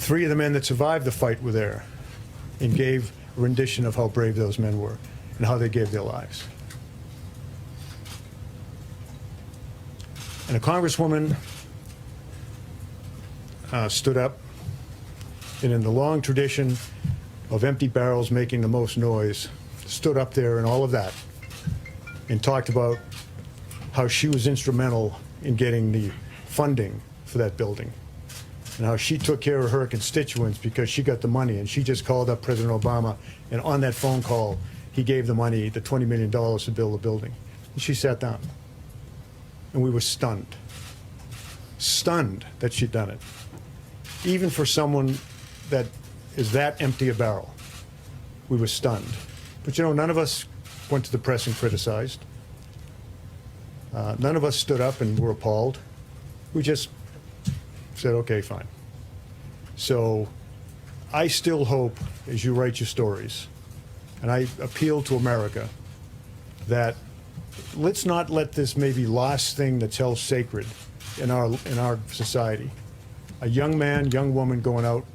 Three of the men that survived the fight were there and gave a rendition of how brave those men were and how they gave their lives. And a congresswoman stood up, and in the long tradition of empty barrels making the most noise, stood up there and all of that and talked about how she was instrumental in getting the funding for that building and how she took care of her constituents because she got the money, and she just called up President Obama, and on that phone call he gave the money, the $20 million to build the building. And she sat down, and we were stunned that she'd done it. Even for someone that is that empty a barrel, we were stunned. But you know, none of us went to the press and criticized. None of us stood up and were appalled. We just said, okay, fine. So I still hope, as you write your stories, and I appeal to America, that let's not let this maybe last thing that's held sacred in our society. A young man, young woman going out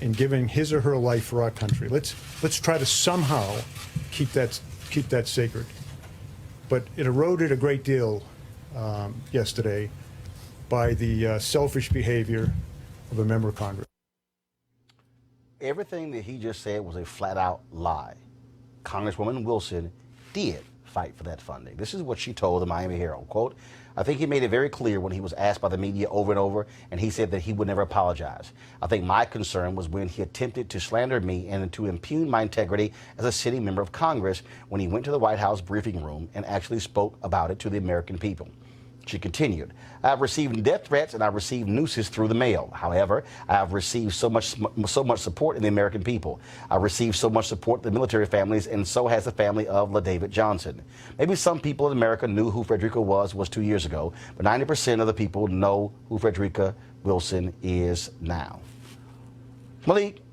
and giving his or her life for our country. Let's try to somehow keep that sacred. But it eroded a great deal yesterday by the selfish behavior of a member of Congress. Everything that he just said was a flat-out lie. Congresswoman Wilson did fight for that funding. This is what she told the Miami Herald, quote, "I think he made it very clear when he was asked by the media over and over, and he said that he would never apologize. I think my concern was when he attempted to slander me and to impugn my integrity as a sitting member of Congress when he went to the White House briefing room and actually spoke about it to the American people." She continued, "I have received death threats and I've received nooses through the mail. However, I have received so much support in the American people. I've received so much support in the military families, and so has the family of LaDavid Johnson. Maybe some people in America knew who Frederica was 2 years ago, but 90% of the people know who Frederica Wilson is now." Malik,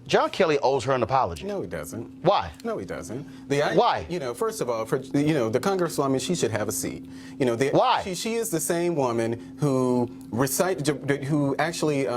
John Kelly owes her an apology. No, he doesn't. Why? No, he doesn't. Why? You know, first of all, the Congresswoman, she should have a seat. You know, why? She is the same woman who actually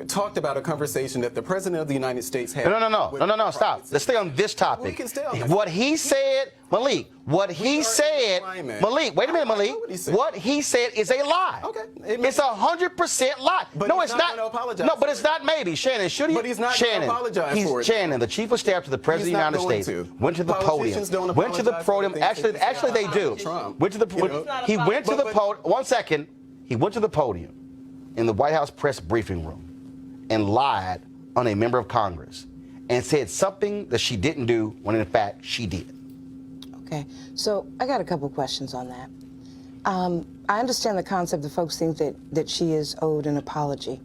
talked about a conversation that the President of the United States had. No, stop. Let's stay on this topic. We can stay on what he said, Malik, what he said, Malik, wait a minute, Malik. What he said is a lie. Okay. It's 100% lie. But no, he's it's not not. gonna apologize No, but for it's it. not maybe. Shannon, should he? But he's not going to apologize for it. Shannon, the Chief of Staff to the President of the United States, went to the Politicians podium. don't Went to the apologize for podium. things that Actually, they do. Trump. Went to the. He went to the podium. 1 second. He went to the podium in the White House press briefing room and lied on a member of Congress and said something that she didn't do when in fact she did. Okay, so I got a couple questions on that. I understand the concept that folks think that she is owed an apology.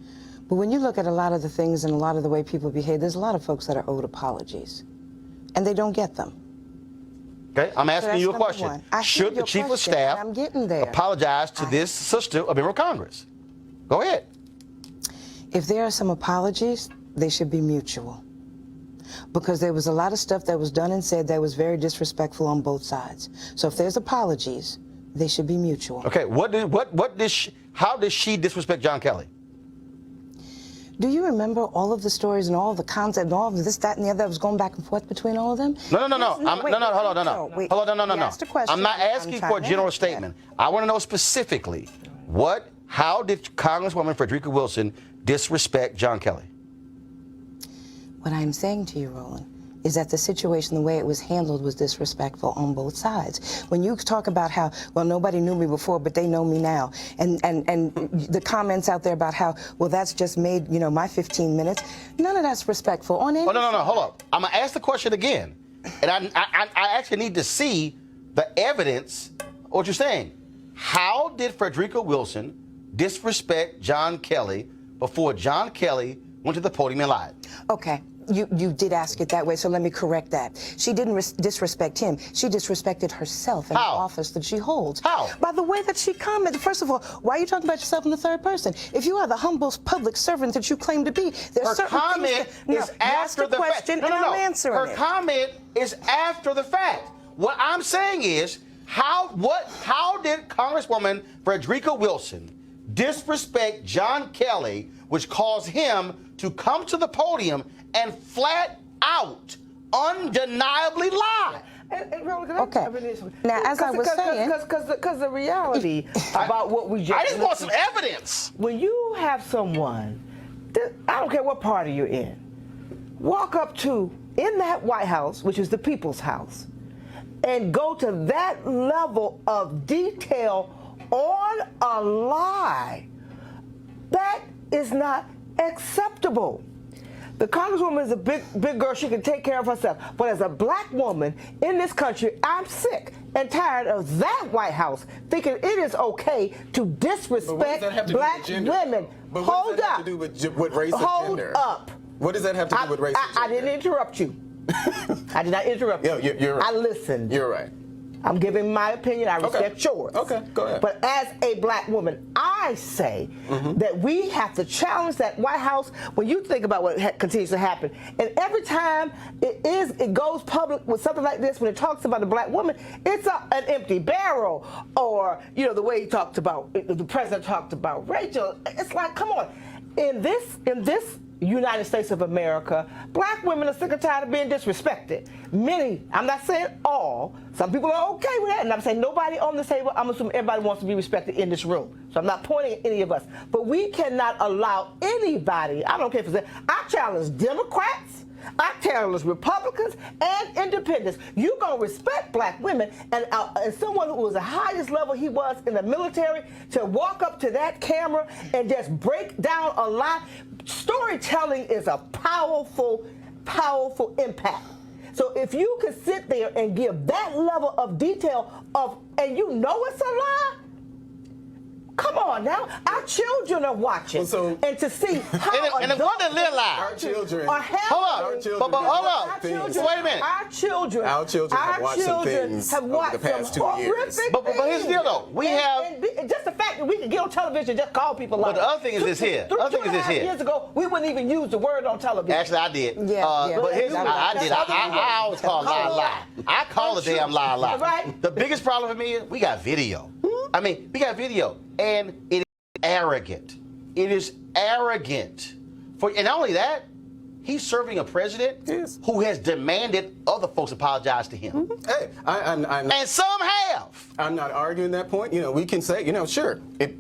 But when you look at a lot of the things and a lot of the way people behave, there's a lot of folks that are owed apologies, and they don't get them. Okay, I'm asking you a question. Should the Chief of Staff apologize to this sister, a member of Congress? Go ahead. If there are some apologies, they should be mutual. Because there was a lot of stuff that was done and said that was very disrespectful on both sides. So if there's apologies, they should be mutual. Okay, how did she disrespect John Kelly? Do you remember all of the stories and all of the concept and all of this, that, and the other that was going back and forth between all of them? No. Hold on. I'm not asking you for a general statement. I want to know specifically how did Congresswoman Frederica Wilson disrespect John Kelly? What I'm saying to you, Roland, is that the situation, the way it was handled, was disrespectful on both sides. When you talk about how, well, nobody knew me before, but they know me now, and the comments out there about how, well, that's just made, my 15 minutes, none of that's respectful on any No, hold up. I'm going to ask the question again, and I actually need to see the evidence of what you're saying. How did Frederica Wilson disrespect John Kelly before John Kelly went to the podium and lied? Okay. You did ask it that way, so let me correct that. She didn't disrespect him. She disrespected herself and the office that she holds. How? By the way that she commented. First of all, why are you talking about yourself in the third person? If you are the humble public servant that you claim to be, there's certain comment things is after the fact. And I'm answering Her comment is after the fact. What I'm saying is, how did Congresswoman Frederica Wilson disrespect John Kelly, which caused him to come to the podium and flat out, undeniably lie. And Roland, Okay. Now, as I was saying, because the reality about what we just I just want some evidence. when you have someone, I don't care what party you're in, walk up to in that White House, which is the people's house, and go to that level of detail on a lie, that is not acceptable. The Congresswoman is a big girl. She can take care of herself. But as a black woman in this country, I'm sick and tired of that White House thinking it is okay to disrespect black women. But Hold what does that up. have to do with race and Hold gender? up. What does that have to do with race and I gender? didn't interrupt you. I did not interrupt Yeah, you. you're right. I listened. You're right. I'm giving my opinion. I respect yours. Okay, go ahead. But as a black woman, I say that we have to challenge that White House when you think about what continues to happen. And every time it goes public with something like this, when it talks about a black woman, it's an empty barrel. Or, you know, the way he talked about, the president talked about Rachel. It's like, come on. In this United States of America, black women are sick and tired of being disrespected. Many, I'm not saying all, some people are okay with that, and I'm saying nobody on this table, I'm assuming everybody wants to be respected in this room. So I'm not pointing at any of us. But we cannot allow anybody, I don't care if it's, I challenge Democrats, I challenge Republicans and independents. You're going to respect black women, and someone who was the highest level he was in the military, to walk up to that camera and just break down a lie. Storytelling is a powerful, powerful impact. So if you can sit there and give that level of detail and you know it's a lie, come on now. Our children are watching. And to see how and what the little lie? Our children. Hold up. Hold up. Wait a minute. Our children have watched some things over the past 2 years. But here's the deal, though. We have. And just the fact that we can get on television and just call people But liars. the other thing is this here. The other thing is this here. Years ago, we wouldn't even use the word on television. Actually, I did. Yeah. But here's I did. I always call a lie. I call a damn lie. Right. The biggest problem for me is we got video. I mean, we got video, and it is arrogant. It is arrogant. And not only that, he's serving a president who has demanded other folks apologize to him. Hey, and some have. I'm not arguing that point. You know, we can say, you know, sure, if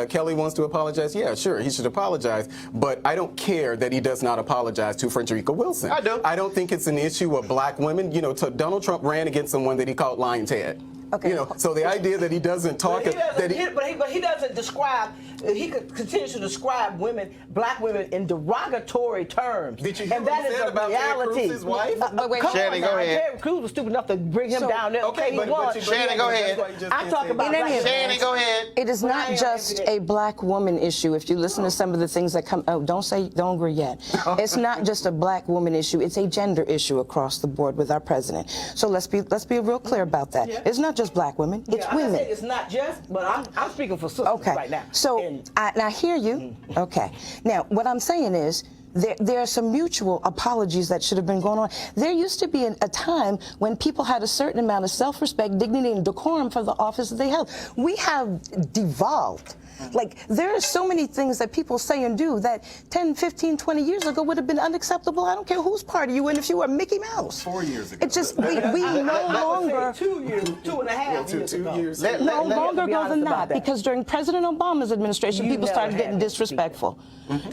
Kelly wants to apologize, yeah, sure, he should apologize. But I don't care that he does not apologize to Frederica Wilson. I do. I don't think it's an issue of black women. You know, Donald Trump ran against someone that he called Lying Ted. Okay. You know, so the idea that he doesn't talk, But he doesn't describe. He continues to describe women, black women, in derogatory terms. Did you hear and what that he is said the about reality. Ted Cruz's wife? Shannon, go ahead. Ted Cruz was stupid enough to bring him down there. Okay, but Shannon, go ahead. I'm talking about Shannon, go ahead. it is not just a black woman issue. If you listen to some of the things that come, don't agree yet. It's not just a black woman issue. It's a gender issue across the board with our president. So let's be real clear about that. Yeah. It's not just black women. It's I'm not women. saying it's not just, but I'm speaking for sisters right now. So I hear you. Okay. Now, what I'm saying is there are some mutual apologies that should have been going on. There used to be a time when people had a certain amount of self-respect, dignity, and decorum for the office that they held. We have devolved. Like, there are so many things that people say and do that 10, 15, 20 years ago would have been unacceptable. I don't care whose party you in if you were Mickey Mouse. 4 years ago. It's just, we no longer... 2 years, 2.5 years ago. 2 years. No longer ago than that, because during President Obama's administration, You people never started had getting those disrespectful.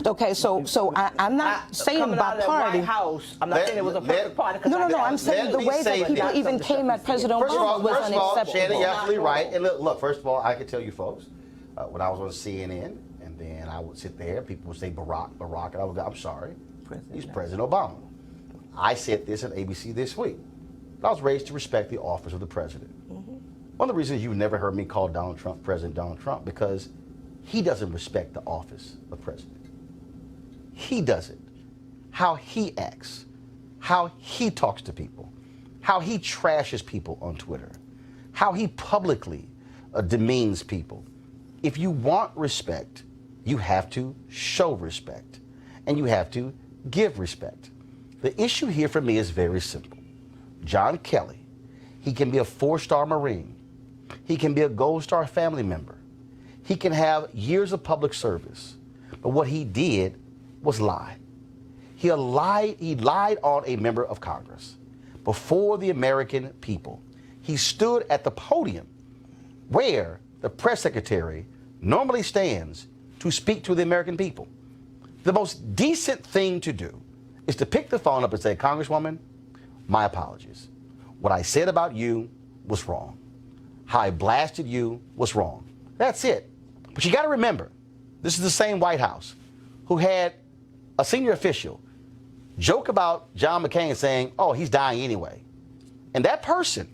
Okay, so I'm not saying coming out by of the party. White House, I'm not saying it was a perfect party. No, I'm saying the way that people even came at President Obama was First of all, unacceptable. Shannon, you're absolutely right. And look, first of all, I can tell you folks, when I was on CNN, and then I would sit there, people would say Barack, and I would go, I'm sorry, he's President Obama. I said this on ABC this week. I was raised to respect the office of the president. One of the reasons you've never heard me call Donald Trump President Donald Trump, because he doesn't respect the office of president. He doesn't. How he acts, how he talks to people, how he trashes people on Twitter, how he publicly demeans people. If you want respect, you have to show respect, and you have to give respect. The issue here for me is very simple. John Kelly, he can be a 4-star Marine. He can be a Gold Star family member. He can have years of public service. But what he did was lie. He lied on a member of Congress before the American people. He stood at the podium where the press secretary normally stands to speak to the American people. The most decent thing to do is to pick the phone up and say, Congresswoman, my apologies. What I said about you was wrong. How I blasted you was wrong. That's it. But you got to remember, this is the same White House who had a senior official joke about John McCain saying, oh, he's dying anyway. And that person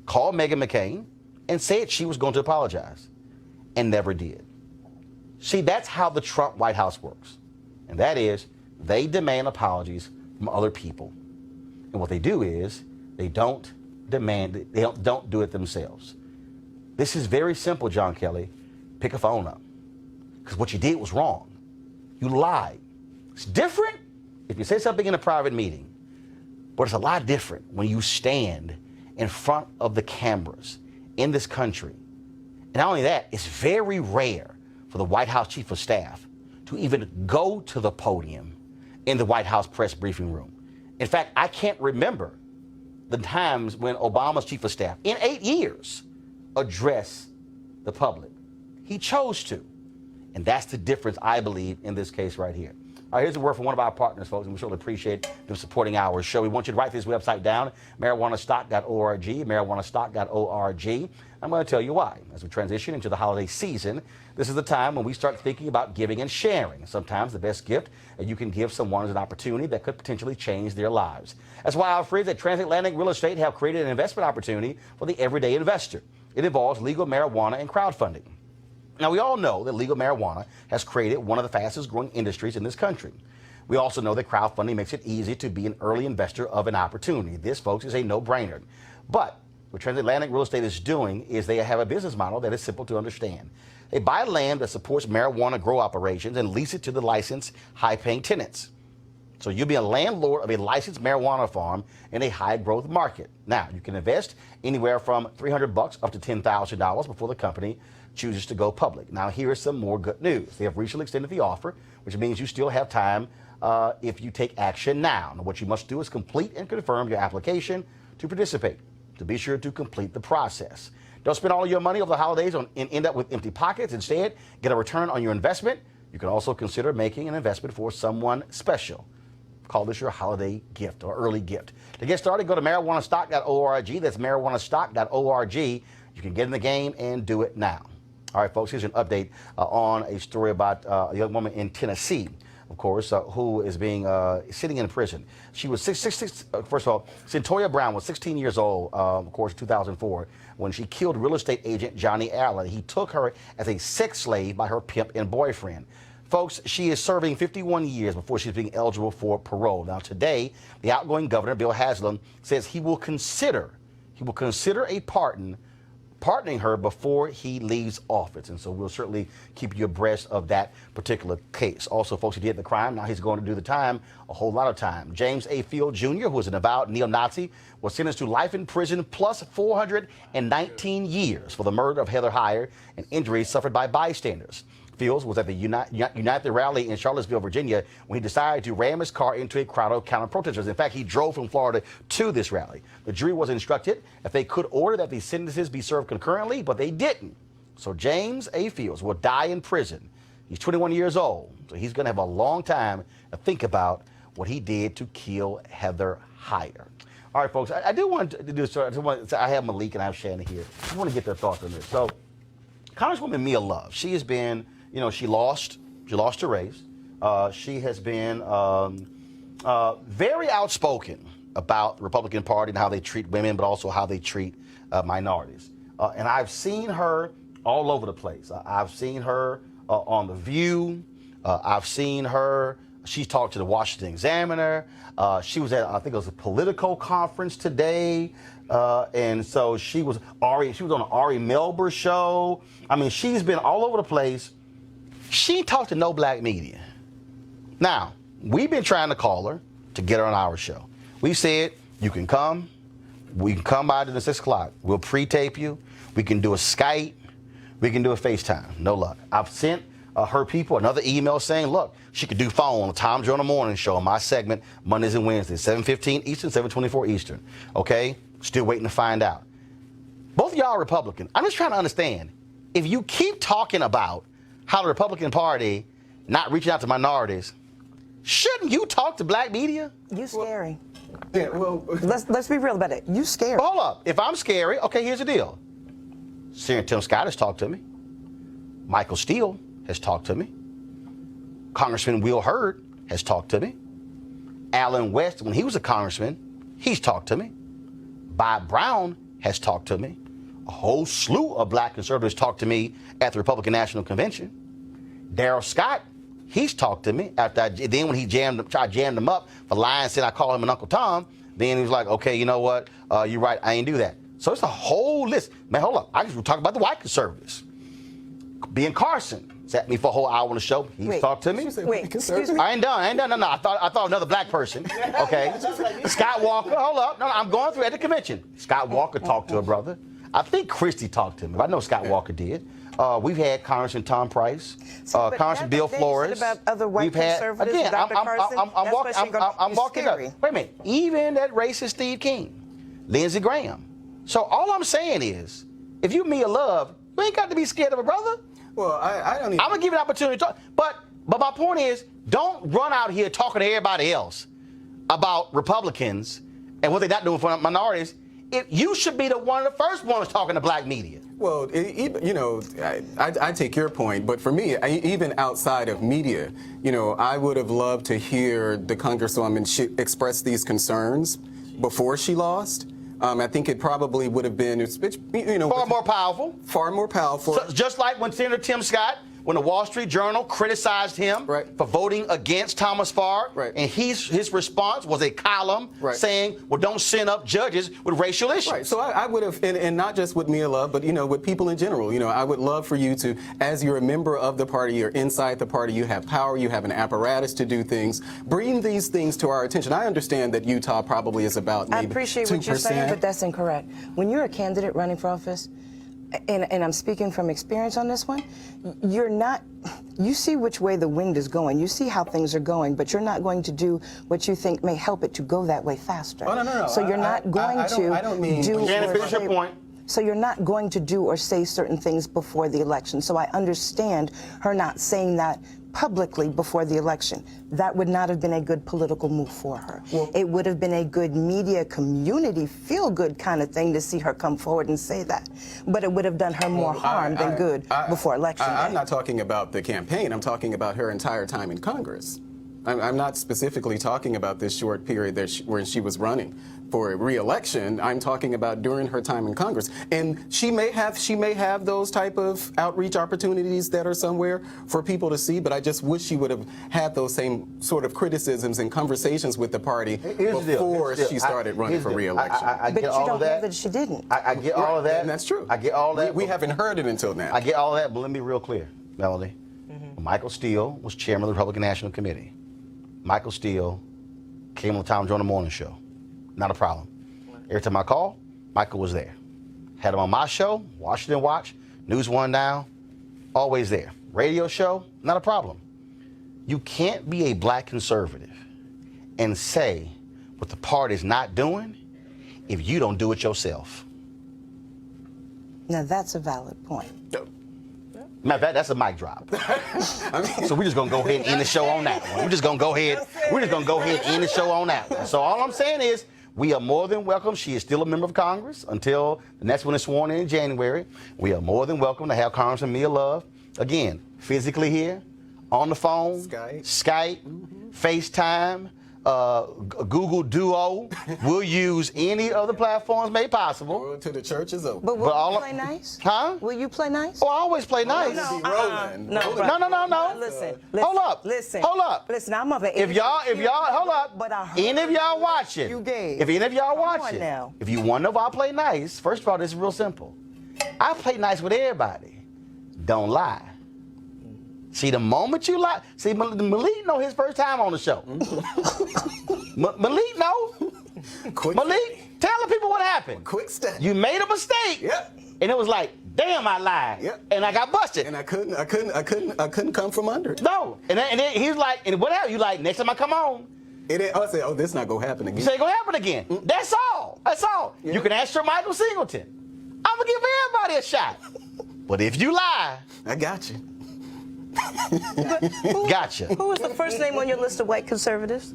called Meghan McCain and said she was going to apologize and never did. See, that's how the Trump White House works. And that is, they demand apologies from other people. And what they do is, they don't demand it, they don't do it themselves. This is very simple, John Kelly. Pick a phone up. Because what you did was wrong. You lied. It's different if you say something in a private meeting, but it's a lot different when you stand in front of the cameras in this country. And not only that, it's very rare for the White House Chief of Staff to even go to the podium in the White House press briefing room. In fact, I can't remember the times when Obama's Chief of Staff, in 8 years, addressed the public. He chose to. And that's the difference, I believe, in this case right here. All right, here's a word from one of our partners, folks, and we certainly appreciate them supporting our show. We want you to write this website down, marijuanastock.org, marijuanastock.org. I'm going to tell you why. As we transition into the holiday season, this is the time when we start thinking about giving and sharing. Sometimes the best gift that you can give someone is an opportunity that could potentially change their lives. That's why our friends at Transatlantic Real Estate have created an investment opportunity for the everyday investor. It involves legal marijuana and crowdfunding. Now, we all know that legal marijuana has created one of the fastest growing industries in this country. We also know that crowdfunding makes it easy to be an early investor of an opportunity. This, folks, is a no-brainer. But what Transatlantic Real Estate is doing is they have a business model that is simple to understand. They buy land that supports marijuana grow operations and lease it to the licensed, high-paying tenants. So you'll be a landlord of a licensed marijuana farm in a high-growth market. Now, you can invest anywhere from $300 up to $10,000 before the company chooses to go public. Now, here is some more good news. They have recently extended the offer, which means you still have time if you take action now. Now, what you must do is complete and confirm your application to participate. To be sure to complete the process. Don't spend all your money over the holidays and end up with empty pockets. Instead, get a return on your investment. You can also consider making an investment for someone special. Call this your holiday gift or early gift. To get started, go to marijuanastock.org. That's marijuanastock.org. You can get in the game and do it now. All right, folks, here's an update on a story about a young woman in Tennessee, of course, who is being sitting in prison. She was first of all, Cyntoia Brown was 16 years old, of course, in 2004, when she killed real estate agent Johnny Allen. He took her as a sex slave by her pimp and boyfriend. Folks, she is serving 51 years before she's being eligible for parole. Now, today, the outgoing governor, Bill Haslam, says he will consider a pardoning her before he leaves office. And so we'll certainly keep you abreast of that particular case. Also, folks, he did the crime. Now he's going to do the time, a whole lot of time. James A. Field Jr., who is an avowed neo-Nazi, was sentenced to life in prison plus 419 years for the murder of Heather Heyer and injuries suffered by bystanders. Fields was at the United rally in Charlottesville, Virginia, when he decided to ram his car into a crowd of counter-protesters. In fact, he drove from Florida to this rally. The jury was instructed if they could order that these sentences be served concurrently, but they didn't. So James A. Fields will die in prison. He's 21 years old, so he's going to have a long time to think about what he did to kill Heather Heyer. All right, folks, I do want to do this. I have Malik and I have Shannon here. I want to get their thoughts on this. So, Congresswoman Mia Love, she has been, she lost her race. She has been very outspoken about the Republican Party and how they treat women, but also how they treat minorities. And I've seen her all over the place. I've seen her on The View. I've seen her. She talked to the Washington Examiner. She was at, I think it was a Politico conference today. And so she was on an Ari Melber show. I mean, she's been all over the place. She talked to no black media. Now, we've been trying to call her to get her on our show. We said, you can come. We can come by to the 6 o'clock. We'll pre-tape you. We can do a Skype. We can do a FaceTime. No luck. I've sent her people another email saying, look, she could do phone on the Tom Joyner Morning Show on my segment Mondays and Wednesdays, 7:15 Eastern, 7:24 Eastern. Okay? Still waiting to find out. Both of y'all are Republican. I'm just trying to understand. If you keep talking about how the Republican Party not reaching out to minorities, shouldn't you talk to black media? You scary. Yeah, well, Let's be real about it. You scary. Hold up. If I'm scary, okay, here's the deal. Senator Tim Scott has talked to me. Michael Steele has talked to me. Congressman Will Hurd has talked to me. Alan West, when he was a congressman, he's talked to me. Bob Brown has talked to me. A whole slew of black conservatives talked to me at the Republican National Convention. Darrell Scott, he's talked to me. Then when he tried to jam him up for lying, said I call him an Uncle Tom, then he was like, okay, you know what? You're right, I ain't do that. So it's a whole list. Man, hold up. I just talk about the white conservatives. Ben Carson sat me for a whole hour on the show. He's talked to me. Wait, excuse me. I ain't done. No. I thought another black person. Okay. Scott Walker. Hold up. No, I'm going through at the convention. Scott Walker talked to a brother. I think Christie talked to him. I know Scott Walker did. We've had Congressman Tom Price, Congressman Bill Flores. About other white We've had conservatives, again. Dr. Carson, I'm walking up. scary. Wait a minute. Even that racist Steve King, Lindsey Graham. So all I'm saying is, if you Mia Love, you ain't got to be scared of a brother. well, I don't even. I'm gonna give you an opportunity to talk, but my point is, don't run out here talking to everybody else about Republicans and what they're not doing for minorities. You should be one of the first ones talking to black media. Well, I take your point, but for me, even outside of media, I would have loved to hear the Congresswoman express these concerns before she lost. I think it probably would have been, Far more powerful. Far more powerful. So, just like when Senator Tim Scott, when the Wall Street Journal criticized him for voting against Thomas Farr, and his response was a column saying, well, don't send up judges with racial issues. Right. So I would have, and not just with Mia Love, but, with people in general, I would love for you to, as you're a member of the party, you're inside the party, you have power, you have an apparatus to do things, bring these things to our attention. I understand that Utah probably is about maybe 2%. I appreciate what you're saying, but that's incorrect. When you're a candidate running for office, and I'm speaking from experience on this one, you see which way the wind is going. You see how things are going, but you're not going to do what you think may help it to go that way faster. Oh, no. So you're not going to I don't mean do Janet, finish your point. So you're not going to do or say certain things before the election. So I understand her not saying that publicly before the election. That would not have been a good political move for her. Well, it would have been a good media community feel-good kind of thing to see her come forward and say that. But it would have done her more harm than good before election day. I'm not talking about the campaign. I'm talking about her entire time in Congress. I'm not specifically talking about this short period where she was running for re-election. I'm talking about during her time in Congress. And she may have those type of outreach opportunities that are somewhere for people to see, but I just wish she would have had those same sort of criticisms and conversations with the party before she started running for re-election. I but get you all don't of that. know that she didn't. I get all of that. And that's true. I get all that. We haven't heard it until now. I get all that, but let me be real clear, Melody. Michael Steele was chairman of the Republican National Committee. Michael Steele came on the Tom Joyner Morning Show. Not a problem. Every time I call, Michael was there. Had him on my show, Washington Watch, News One Now, always there. Radio show, not a problem. You can't be a black conservative and say what the party's not doing if you don't do it yourself. Now that's a valid point. Matter of fact, that's a mic drop. So we're just gonna go ahead and end the show on that one. We're just gonna go ahead and end the show on that one. So all I'm saying is, we are more than welcome. She is still a member of Congress until the next one is sworn in January. We are more than welcome to have Congressman Mia Love, again, physically here, on the phone, Skype, FaceTime, Google Duo. We'll use any of the platforms made possible. To the church is open. But will you play nice? Huh? Will you play nice? Oh, I always play nice. Roland. No. Listen. Hold up. Listen. Hold up. Listen, I'm of an If y'all, hold up. But I heard any of y'all watching, you gave. if any of y'all Come on watching, now. if you want to know if I play nice, first of all, this is real simple. I play nice with everybody. Don't lie. See, the moment you lie, see, Malik know his first time on the show. Malik know. Malik, tell the people what happened. Quick step. You made a mistake. Yep. And it was like, damn, I lied. Yep. And I got busted. And I couldn't come from under it. No. And then he's like, and whatever, you like, next time I come on, I said, oh, this not gonna happen again. you say it's gonna happen again. That's all. That's all. Yeah. You can ask Sir Michael Singleton. I'm gonna give everybody a shot. But if you lie, I got you. gotcha. Who was the first name on your list of white conservatives?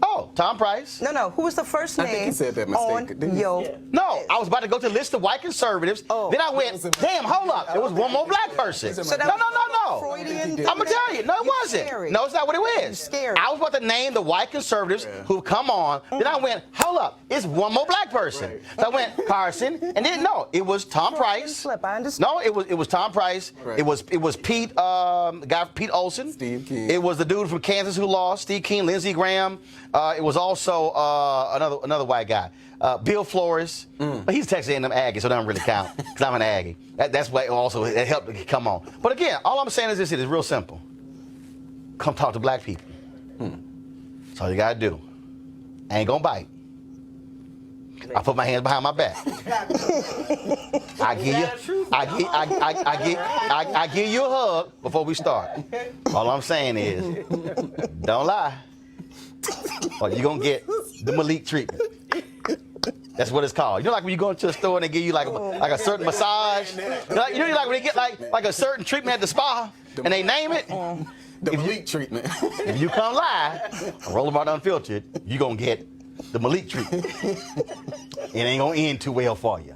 Oh, Tom Price. No. Who was the first name I think he said that mistake, on didn't he? your... No, I was about to go to the list of white conservatives. Oh, then I went, damn, hold up. There was one more black person. So that No. Freudian I'm going to tell you. No, it wasn't. Scary. No, it's not what it was. Scary. I was about to name the white conservatives who've come on. Then I went, hold up. It's one more black person. Right. So I went, Carson. And then, no, it was Tom Price. Flip, I understand. No, it was Tom Price. Right. It was Pete, the guy Pete Olson. Steve King. It was the dude from Kansas who lost, Steve King, Lindsey Graham. It was also another white guy, Bill Flores. But he's Texas A&M Aggie, so it doesn't really count because I'm an Aggie. That's why also it helped to come on. But again, all I'm saying is this: it is real simple. Come talk to black people. That's all you gotta do. I ain't gonna bite. I put my hands behind my back. I give you a hug before we start. All I'm saying is, don't lie, or you're gonna get the Malik treatment. That's what it's called. You know, like when you go into a store and they give you like a certain massage. You know, like when they get like a certain treatment at the spa and they name it. The Malik treatment. If you come live, Roland Martin Unfiltered, you're gonna get the Malik treatment. It ain't gonna end too well for you.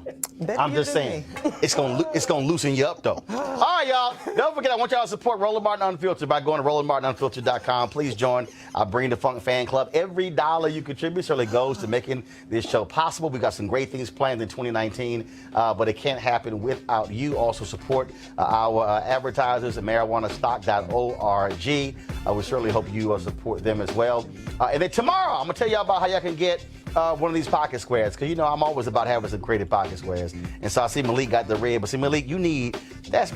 I'm just saying, it's gonna loosen you up though. All right, y'all. Don't forget, I want y'all to support Roland Martin Unfiltered by going to RolandMartinUnfiltered.com. Please join our Bring the Funk fan club. Every dollar you contribute certainly goes to making this show possible. We got some great things planned in 2019, but it can't happen without you. Also support our advertisers at marijuanastock.org. We certainly hope you support them as well. And then tomorrow, I'm gonna tell y'all about how y'all can get one of these pocket squares, because you know I'm always about having some creative pocket squares. And so I see Malik got the red, but see Malik, you need that's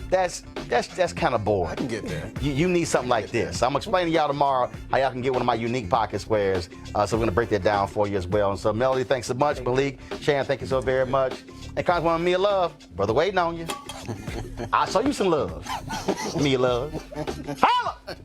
kind of boring. I can get that. You need something like this. So I'm explaining to y'all tomorrow how y'all can get one of my unique pocket squares. So we're gonna break that down for you as well. And so Melody, thanks so much. Malik, Sharon, thank you so very much. And Congresswoman Mia Love, brother waiting on you. I'll show you some love. Mia Love. Holla!